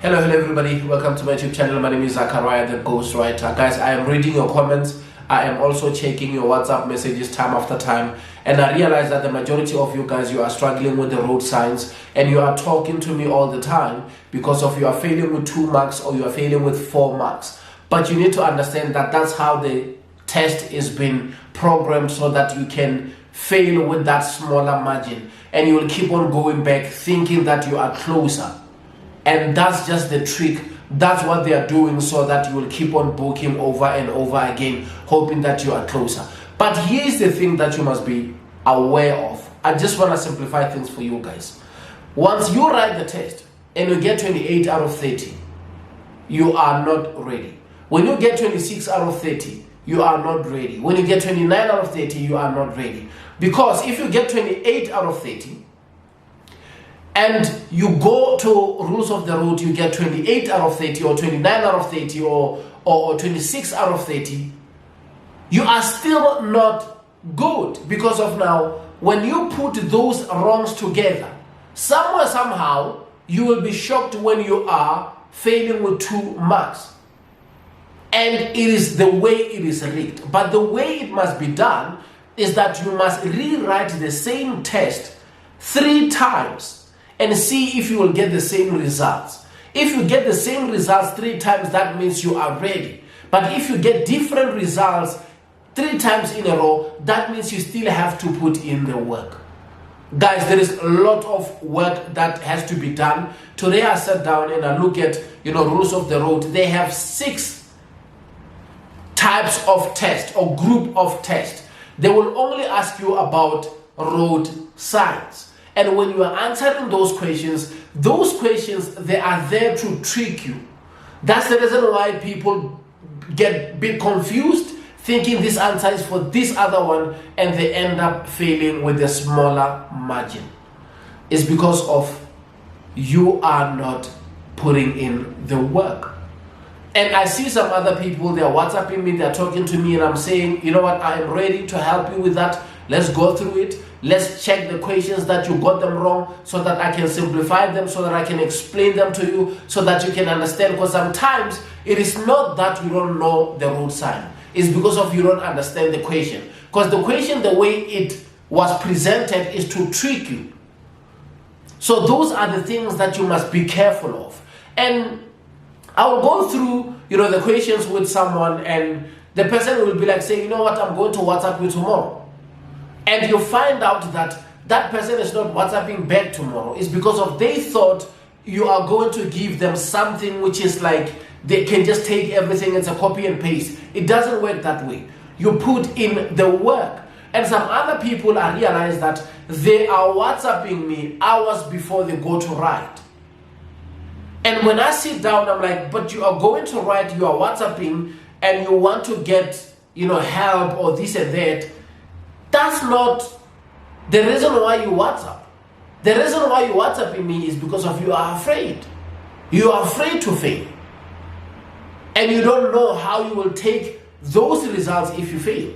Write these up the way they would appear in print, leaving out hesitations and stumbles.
Hello everybody, welcome to my YouTube channel. My name is Zachariah, the Ghostwriter. Guys, I am reading your comments. I am also checking your WhatsApp messages time after time, and I realize that the majority of you guys, you are struggling with the road signs, and you are talking to me all the time because of you are failing with 2 marks or you are failing with 4 marks. But you need to understand that that's how the test is been programmed, so that you can fail with that smaller margin, and you will keep on going back thinking that you are closer. And that's just the trick. That's what they are doing, so that you will keep on booking over and over again, hoping that you are closer. But here's the thing that you must be aware of. I just want to simplify things for you guys. Once you write the test and you get 28 out of 30, you are not ready. When you get 26 out of 30, you are not ready. When you get 29 out of 30, you are not ready. Because if you get 28 out of 30, and you go to rules of the road, you get 28 out of 30 or 29 out of 30 or 26 out of 30, you are still not good, because of now, when you put those wrongs together, somewhere, somehow, you will be shocked when you are failing with 2 marks. And it is the way it is rigged. But the way it must be done is that you must rewrite the same test 3 times and see if you will get the same results. If you get the same results 3 times, that means you are ready. But if you get different results 3 times in a row, that means you still have to put in the work. Guys, there is a lot of work that has to be done. Today I sat down and I look at, rules of the road. They have 6 types of test or group of test. They will only ask you about road signs. And when you are answering those questions, they are there to trick you. That's the reason why people get a bit confused, thinking this answer is for this other one, and they end up failing with a smaller margin. It's because of you are not putting in the work. And I see some other people, they're WhatsApping me, they're talking to me, and I'm saying, you know what, I am ready to help you with that. Let's go through it. Let's check the questions that you got them wrong, so that I can simplify them, so that I can explain them to you, so that you can understand. Because sometimes it is not that you don't know the road sign. It's because of you don't understand the question. Because the question, the way it was presented, is to trick you. So those are the things that you must be careful of. And I will go through, the questions with someone, and the person will be like saying, you know what, I'm going to WhatsApp you tomorrow. And you find out that that person is not WhatsApping back tomorrow. It's because of they thought you are going to give them something which is like they can just take everything, it's a copy and paste. It doesn't work that way. You put in the work. And some other people, I realize that they are WhatsApping me hours before they go to write. And when I sit down, I'm like, but you are going to write, you are WhatsApping, and you want to get, help or this and that. That's not the reason why you WhatsApp. The reason why you WhatsApping me is because of you are afraid. You are afraid to fail. And you don't know how you will take those results if you fail.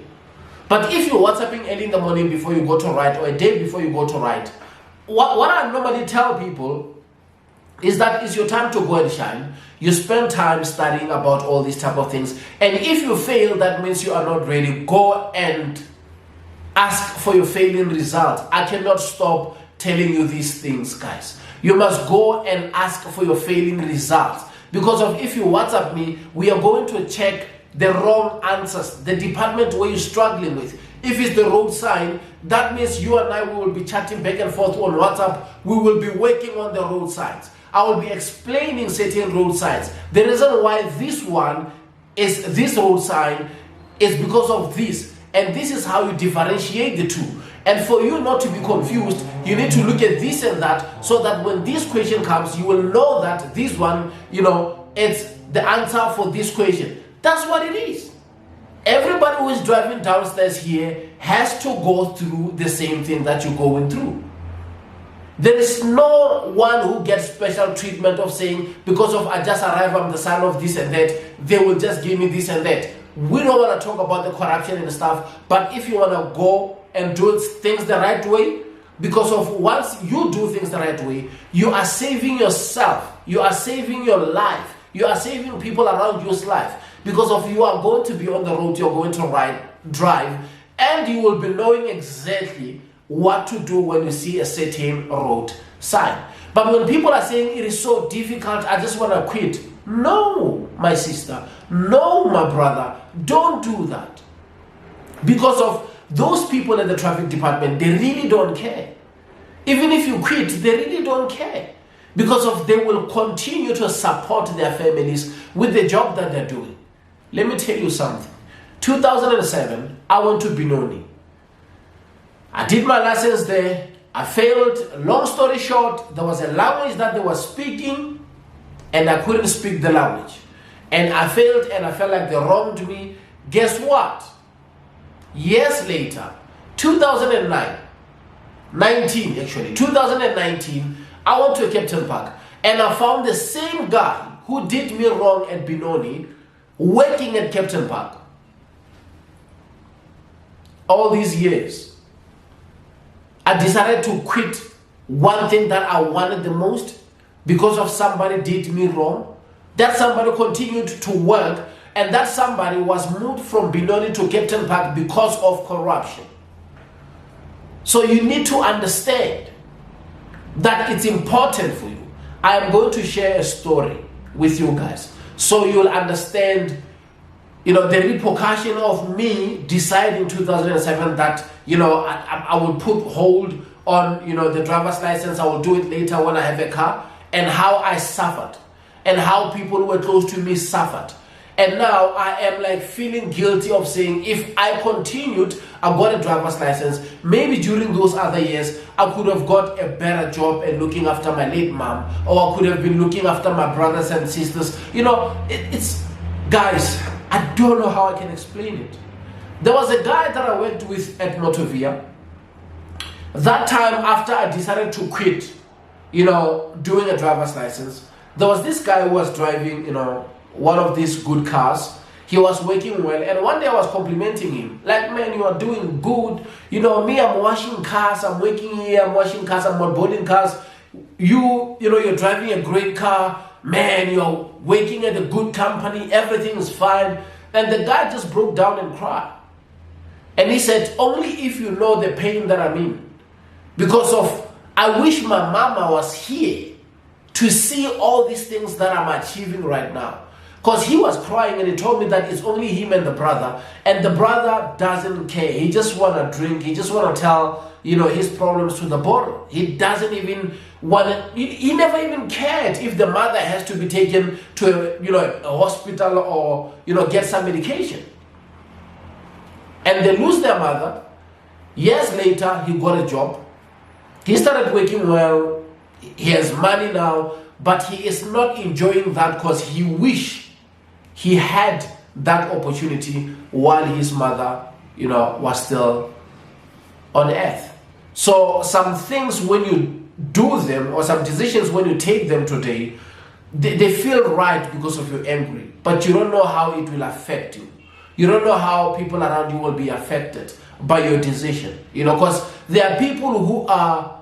But if you're WhatsApping early in the morning before you go to write, or a day before you go to write, what I normally tell people is that it's your time to go and shine. You spend time studying about all these type of things. And if you fail, that means you are not ready. Go and ask for your failing result. I cannot stop telling you these things, guys. You must go and ask for your failing results. Because of if you WhatsApp me, we are going to check the wrong answers, the department where you're struggling with. If it's the road sign, that means you and I will be chatting back and forth on WhatsApp. We will be working on the road signs. I will be explaining certain road signs. The reason why this one is this road sign is because of this. And this is how you differentiate the two. And for you not to be confused, you need to look at this and that, so that when this question comes, you will know that this one, it's the answer for this question. That's what it is. Everybody who is driving downstairs here has to go through the same thing that you're going through. There is no one who gets special treatment of saying, because of I just arrived, I'm the son of this and that, they will just give me this and that. We don't want to talk about the corruption and stuff, but if you want to go and do things the right way, Because of once you do things the right way, you are saving yourself, you are saving your life, you are saving people around you's life. Because of you are going to be on the road, you're going to drive, and you will be knowing exactly what to do when you see a certain road sign. But when people are saying it is so difficult, I just want to quit. No, my sister, no, my brother, don't do that. Because of those people in the traffic department, they really don't care. Even if you quit, they really don't care. Because of they will continue to support their families with the job that they're doing. Let me tell you something. 2007, I went to Benoni. I did my license there. I failed. Long story short, there was a language that they were speaking and I couldn't speak the language. And I failed and I felt like they wronged me. Guess what? Years later, 2019, I went to Captain Park and I found the same guy who did me wrong at Benoni working at Captain Park. All these years, I decided to quit one thing that I wanted the most because of somebody did me wrong. That somebody continued to work, and that somebody was moved from Benoni to Captain Park because of corruption. So you need to understand that it's important for you. I am going to share a story with you guys so you'll understand, the repercussion of me deciding in 2007 that, I will put hold on, the driver's license. I will do it later when I have a car, and how I suffered and how people who were close to me suffered. And now I am like feeling guilty of saying, if I continued, I got a driver's license, maybe during those other years, I could have got a better job at looking after my late mom, or I could have been looking after my brothers and sisters. It's, guys, I don't know how I can explain it. There was a guy that I worked with at Motovia. That time after I decided to quit, doing a driver's license, there was this guy who was driving, one of these good cars. He was working well, and one day I was complimenting him, like, man, you are doing good. Me, I'm washing cars, I'm working here, I'm washing cars, I'm boarding cars. You're driving a great car, man, you're working at a good company, everything is fine. And the guy just broke down and cried. And he said, only if you know the pain that I'm in. Because I wish my mama was here to see all these things that I'm achieving right now. Because he was crying and he told me that it's only him and the brother. And the brother doesn't care. He just want to drink. He just want to tell, his problems to the bottle. He doesn't even want to, he never even cared if the mother has to be taken to, a hospital or, get some medication. And they lose their mother. Years later, he got a job. He started working well. He has money now, but he is not enjoying that because he wish he had that opportunity while his mother, was still on earth. So some things when you do them, or some decisions when you take them today, they feel right because of you're angry, but you don't know how it will affect you. You don't know how people around you will be affected by your decision. Because there are people who are,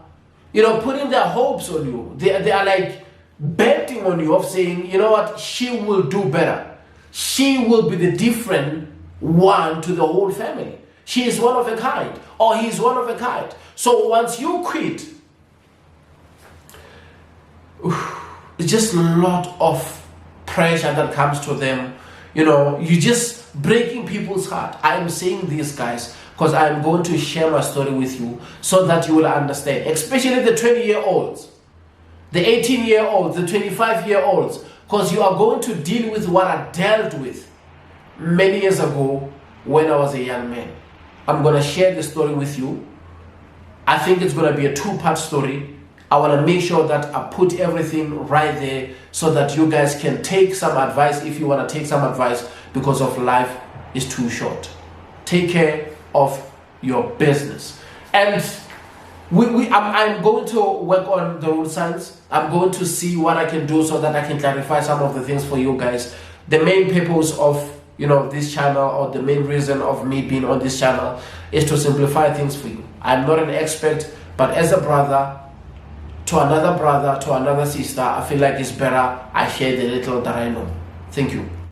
putting their hopes on you. They are like betting on you of saying, you know what, she will do better. She will be the different one to the whole family. She is one of a kind, or he's one of a kind. So once you quit, it's just a lot of pressure that comes to them. You're just breaking people's heart. I'm saying this, guys, because I'm going to share my story with you so that you will understand, especially the 20-year-olds, the 18-year-olds, the 25-year-olds, because you are going to deal with what I dealt with many years ago when I was a young man. I'm going to share the story with you. I think it's going to be a two-part story. I want to make sure that I put everything right there so that you guys can take some advice if you want to take some advice, because of life is too short. Take care of your business. And I'm going to work on the road signs. I'm going to see what I can do so that I can clarify some of the things for you guys. The main purpose of this channel, or the main reason of me being on this channel, is to simplify things for you. I'm not an expert, But as a brother, to another sister, I feel like it's better I share the little that I know. Thank you.